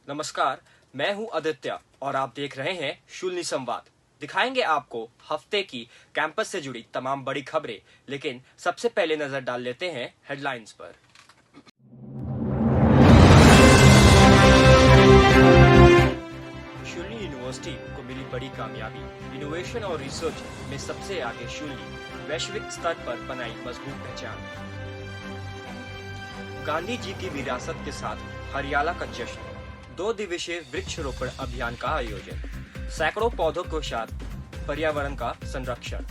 नमस्कार, मैं हूं आदित्य और आप देख रहे हैं शून्य संवाद। दिखाएंगे आपको हफ्ते की कैंपस से जुड़ी तमाम बड़ी खबरें, लेकिन सबसे पहले नजर डाल लेते हैं हेडलाइंस पर। शून्य यूनिवर्सिटी को मिली बड़ी कामयाबी, इनोवेशन और रिसर्च में सबसे आगे शून्य, वैश्विक स्तर पर बनाई मजबूत पहचान। गांधी जी की विरासत के साथ हरियाला का जश्न, 2 दिवसीय वृक्षारोपण अभियान का आयोजन, सैकड़ों पौधों के साथ पर्यावरण का संरक्षण।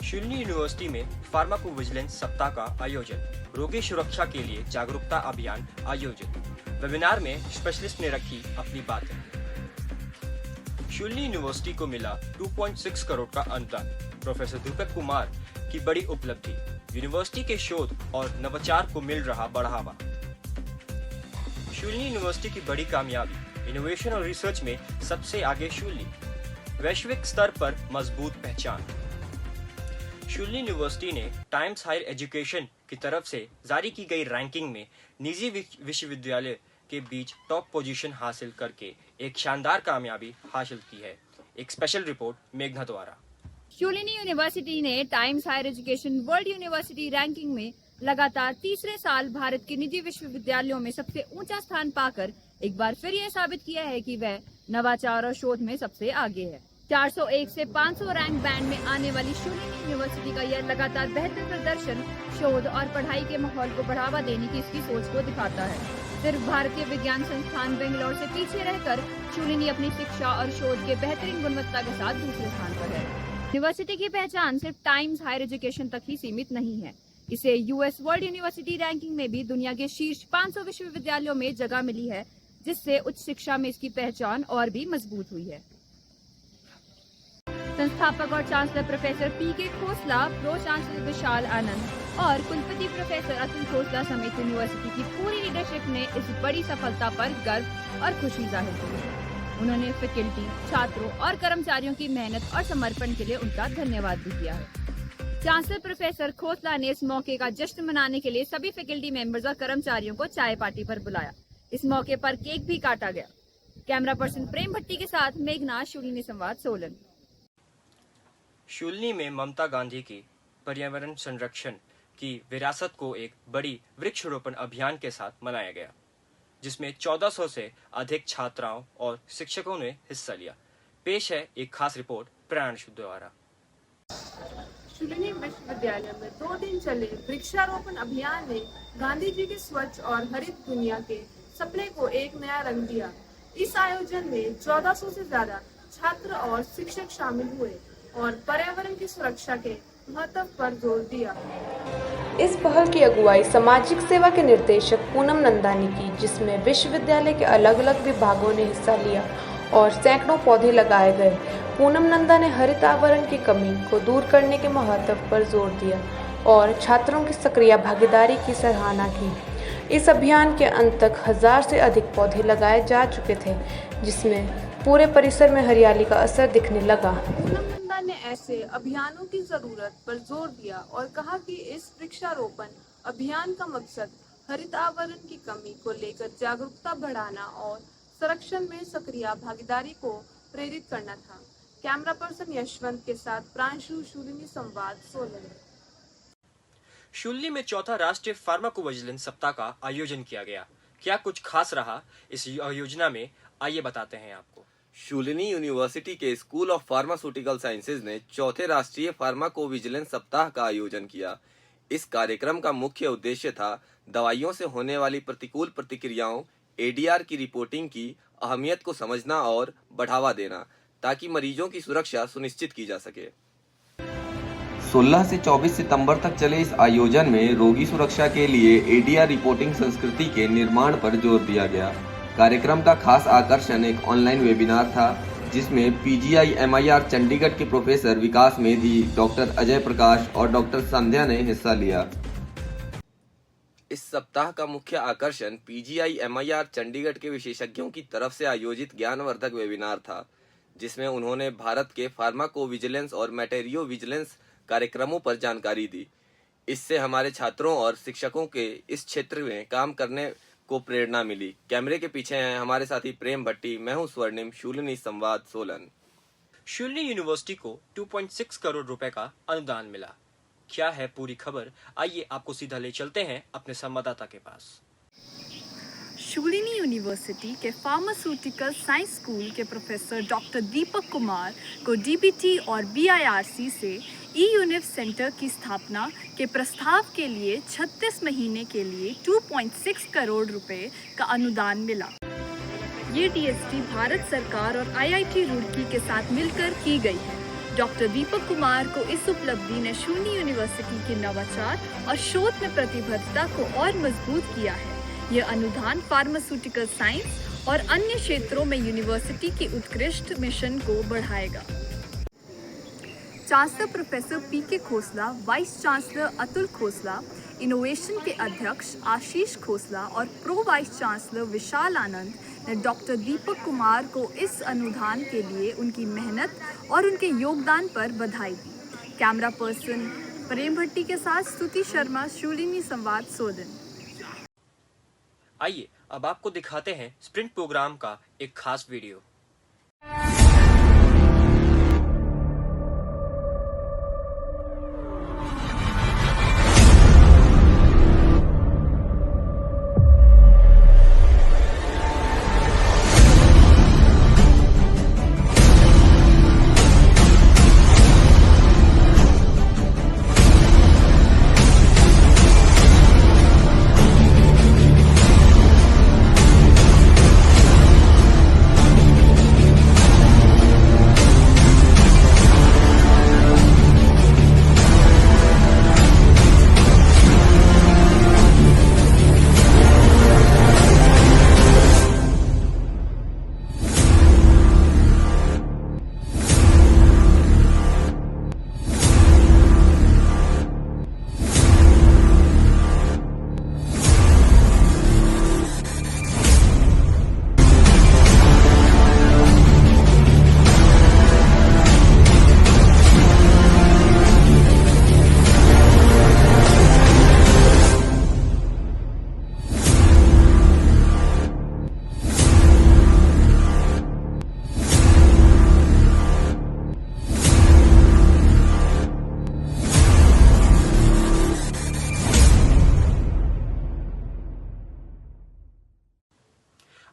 शून्य यूनिवर्सिटी में फार्माकोविजिलेंस सप्ताह का आयोजन, रोगी सुरक्षा के लिए जागरूकता अभियान आयोजित। वेबिनार में स्पेशलिस्ट ने रखी अपनी बातें। शून्य यूनिवर्सिटी को मिला 2.6 करोड़ का अनुदान, प्रोफेसर दीपक कुमार की बड़ी उपलब्धि। यूनिवर्सिटी के शोध और नवाचार को मिल रहा बढ़ावा। शून्य यूनिवर्सिटी की बड़ी कामयाबी, इनोवेशन और रिसर्च में सबसे आगे शून्य, वैश्विक स्तर पर मजबूत पहचान। शून्य यूनिवर्सिटी ने टाइम्स हायर एजुकेशन की तरफ से जारी की गई रैंकिंग में निजी विश्वविद्यालय के बीच टॉप पोजीशन हासिल करके एक शानदार कामयाबी हासिल की है। एक स्पेशल रिपोर्ट मेघना द्वारा। शूलिनी यूनिवर्सिटी ने Times Higher Education World University ranking में लगातार तीसरे साल भारत के निजी विश्वविद्यालयों में सबसे ऊंचा स्थान पाकर एक बार फिर यह साबित किया है कि वह नवाचार और शोध में सबसे आगे है। 401 से 500 रैंक बैंड में आने वाली शूलिनी यूनिवर्सिटी का यह लगातार बेहतर प्रदर्शन शोध और पढ़ाई के माहौल को बढ़ावा देने की इसकी सोच को दिखाता है। सिर्फ भारतीय विज्ञान संस्थान बेंगलोर से पीछे रहकर शूलिनी अपनी शिक्षा और शोध के बेहतरीन गुणवत्ता के साथ दूसरे स्थान पर है। यूनिवर्सिटी की पहचान सिर्फ टाइम्स हायर एजुकेशन तक ही सीमित नहीं है। इसे यूएस वर्ल्ड यूनिवर्सिटी रैंकिंग में भी दुनिया के शीर्ष 500 विश्वविद्यालयों में जगह मिली है, जिससे उच्च शिक्षा में इसकी पहचान और भी मजबूत हुई है। संस्थापक और chancellor professor P K Khosla, pro chancellor Vishal आनंद और कुलपति प्रोफेसर अतुल खोसला समेत यूनिवर्सिटी की पूरी लीडरशिप ने इस बड़ी सफलता पर गर्व और खुशी जाहिर की है। उन्होंने फैकल्टी, छात्रों और कर्मचारियों की मेहनत और समर्पण के लिए उनका धन्यवाद भी किया है। चांसलर प्रोफेसर खोसला ने इस मौके का जश्न मनाने के लिए सभी फैकल्टी मेंबर्स और कर्मचारियों को चाय पार्टी पर बुलाया। इस मौके पर केक भी काटा गया। कैमरा पर्सन प्रेम भट्टी के साथ मेघना, शूलिनी संवाद, सोलन। शूलिनी में ममता गांधी की पर्यावरण संरक्षण की विरासत को एक बड़ी वृक्षारोपण अभियान के साथ मनाया गया, जिसमें 1400 से अधिक छात्राओं और शिक्षकों ने हिस्सा लिया। पेश है एक खास रिपोर्ट प्रियांशु द्वारा। शूलिनी विश्वविद्यालय में 2 दिन चले वृक्षारोपण अभियान ने गांधी जी के स्वच्छ और हरित दुनिया के सपने को एक नया रंग दिया। इस आयोजन में 1400 से ज्यादा छात्र और शिक्षक शामिल हुए और पर्यावरण की सुरक्षा के महत्व पर जोर दिया। इस पहल की अगुवाई सामाजिक सेवा के निर्देशक पूनम नंदा ने की, जिसमें विश्वविद्यालय के अलग अलग विभागों ने हिस्सा लिया और सैकड़ों पौधे लगाए गए। पूनम नंदा ने हरित आवरण की कमी को दूर करने के महत्व पर जोर दिया और छात्रों की सक्रिय भागीदारी की सराहना की। इस अभियान के अंत तक 1000 से अधिक पौधे लगाए जा चुके थे, जिसमें पूरे परिसर में हरियाली का असर दिखने लगा। पूनम नंदा ने ऐसे अभियानों की जरूरत पर जोर दिया और कहा कि इस वृक्षारोपण अभियान का मकसद हरित आवरण की कमी को लेकर जागरूकता बढ़ाना और संरक्षण में सक्रिय भागीदारी को प्रेरित करना था। कैमरा पर्सन यशवंत के साथ प्रांशु, शूलिनी संवाद, सोलन। शूलिनी में चौथा राष्ट्रीय फार्माकोविजिलेंस सप्ताह का आयोजन किया गया। क्या कुछ खास रहा इस योजना में, आइए बताते हैं आपको। शूलिनी यूनिवर्सिटी के स्कूल ऑफ फार्मास्यूटिकल साइंसेज ने चौथे राष्ट्रीय फार्माकोविजिलेंस सप्ताह का आयोजन किया। इस कार्यक्रम का मुख्य उद्देश्य था दवाइयों से होने वाली प्रतिकूल प्रतिक्रियाओं एडीआर की रिपोर्टिंग की अहमियत को समझना और बढ़ावा देना, ताकि मरीजों की सुरक्षा सुनिश्चित की जा सके। 16 से 24 सितंबर तक चले इस आयोजन में रोगी सुरक्षा के लिए एडीआर रिपोर्टिंग संस्कृति के निर्माण पर जोर दिया गया। कार्यक्रम का खास आकर्षण एक ऑनलाइन वेबिनार था, जिसमें पीजीआई-एमआईआर चंडीगढ़ के प्रोफेसर विकास मेधी, डॉक्टर अजय प्रकाश और डॉक्टर संध्या ने हिस्सा लिया। इस सप्ताह का मुख्य आकर्षण पीजीआई-एमआईआर चंडीगढ़ के विशेषज्ञों की तरफ से आयोजित ज्ञानवर्धक वेबिनार था, जिसमें उन्होंने भारत के फार्माकोविजिलेंस और मैटेरियो विजिलेंस कार्यक्रमों पर जानकारी दी। इससे हमारे छात्रों और शिक्षकों के इस क्षेत्र में काम करने को प्रेरणा मिली। कैमरे के पीछे हैं हमारे साथी प्रेम भट्टी, मैं हूं स्वर्णिम, शूलिनी संवाद सोलन। शूलिनी यूनिवर्सिटी को 2.6 करोड़ रुपए का अनुदान मिला। क्या है पूरी खबर, आइए आपको सीधा ले चलते हैं अपने संवाददाता के पास। शूलिनी यूनिवर्सिटी के फार्मास्यूटिकल साइंस स्कूल के प्रोफेसर डॉक्टर दीपक कुमार को डीबीटी और बीआईआरसी से ई-यूनिव सेंटर की स्थापना के प्रस्ताव के लिए 36 महीने के लिए 2.6 करोड़ रुपए का अनुदान मिला। ये डीएसटी भारत सरकार और आईआईटी रुड़की के साथ मिलकर की गई है। डॉक्टर दीपक कुमार को इस उपलब्धि ने शूलिनी यूनिवर्सिटी के नवाचार और शोध में प्रतिबद्धता को और मजबूत किया है। यह अनुदान फार्मास्यूटिकल साइंस और अन्य क्षेत्रों में यूनिवर्सिटी की उत्कृष्ट मिशन को बढ़ाएगा। Chancellor professor P K Khosla, vice chancellor Atul Khosla, innovation के अध्यक्ष आशीष खोसला और pro vice chancellor Vishal Anand ने डॉक्टर दीपक कुमार को इस अनुदान के लिए उनकी मेहनत और उनके योगदान पर बधाई दी। कैमरा पर्सन प्रेम भट्टी के साथ स्तुति शर्मा, शूलिनी संवाद सोलन। आइए अब आपको दिखाते हैं स्प्रिंट प्रोग्राम का एक खास वीडियो।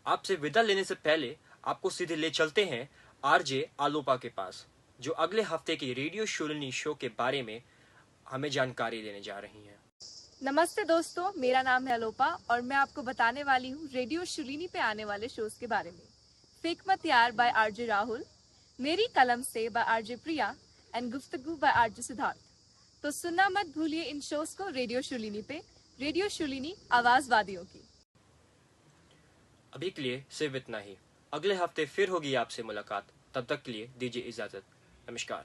आपसे विदा लेने से पहले आपको सीधे ले चलते हैं आरजे आलोपा के पास, जो अगले हफ्ते की रेडियो शूलिनी शो के बारे में हमें जानकारी देने जा रही हैं। नमस्ते दोस्तों, मेरा नाम है आलोपा और मैं आपको बताने वाली हूँ रेडियो शूलिनी पे आने वाले शोज के बारे में। फेक मत यार बाय आरजे राहुल, मेरी कलम से बाय आरजे प्रिया एंड गुफ्तगू बाय आरजे सिद्धार्थ। तो सुनना मत भूलिए इन शोज को रेडियो शूलिनी पे। रेडियो शूलिनी, आवाज वादियों की। अभी के लिए सिर्फ इतना ही। अगले हफ्ते फिर होगी आपसे मुलाकात। तब तक के लिए दीजिए इजाजत। नमस्कार।